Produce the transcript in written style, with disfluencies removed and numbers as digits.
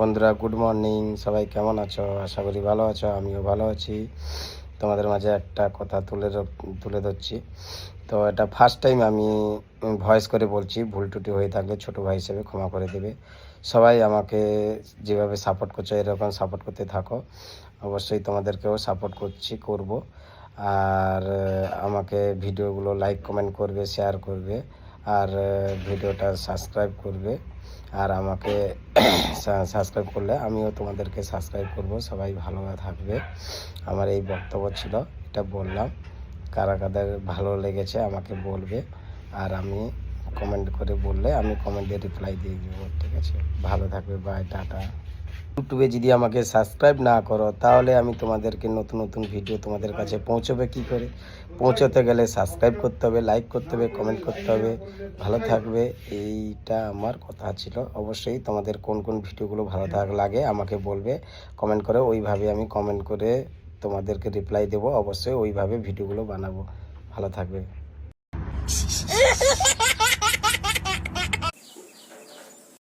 বন্ধুরা, good morning. সবাই কেমন আছো? আশা করি ভালো আছো। আমিও ভালো আছি। তোমাদের মাঝে একটা কথা তুলে ধরছি। তো এটা ফার্স্ট টাইম আমি ভয়েস করে বলছি। ভুল ত্রুটি হয়ে থাকলে ছোটো ভাই হিসেবে ক্ষমা করে দেবে। সবাই আমাকে যেভাবে সাপোর্ট করছো এরকম সাপোর্ট করতে থাকো। অবশ্যই তোমাদেরকেও সাপোর্ট করব। আর আমাকে ভিডিওগুলো লাইক কমেন্ট করবে, শেয়ার করবে, আর ভিডিওটা সাবস্ক্রাইব করবে। আর আমাকে সাবস্ক্রাইব করলে আমিও তোমাদেরকে সাবস্ক্রাইব করব। সবাই ভালো থাকবে। আমার এই বক্তব্য ছিল, এটা বললাম। কারা কাদের ভালো লেগেছে আমাকে বলবে, আর আমি কমেন্ট করে বললে আমি কমেন্টে রিপ্লাই দিয়ে দেবো। ঠিক আছে, ভালো থাকবে। Bye, tata. ইউটিউবে যদি আমাকে সাবস্ক্রাইব না করো তাহলে আমি তোমাদেরকে নতুন নতুন ভিডিও তোমাদের কাছে পৌঁছবে কি করে? পৌঁছতে গেলে সাবস্ক্রাইব করতে হবে, লাইক করতে হবে, কমেন্ট করতে হবে। ভালো থাকবে, এইটা আমার কথা ছিল। অবশ্যই তোমাদের কোন কোন ভিডিওগুলো ভালো লাগে আমাকে বলবে কমেন্ট করে। ওইভাবে আমি কমেন্ট করে তোমাদেরকে রিপ্লাই দেবো। অবশ্যই ওইভাবে ভিডিওগুলো বানাবো। ভালো থাকবে।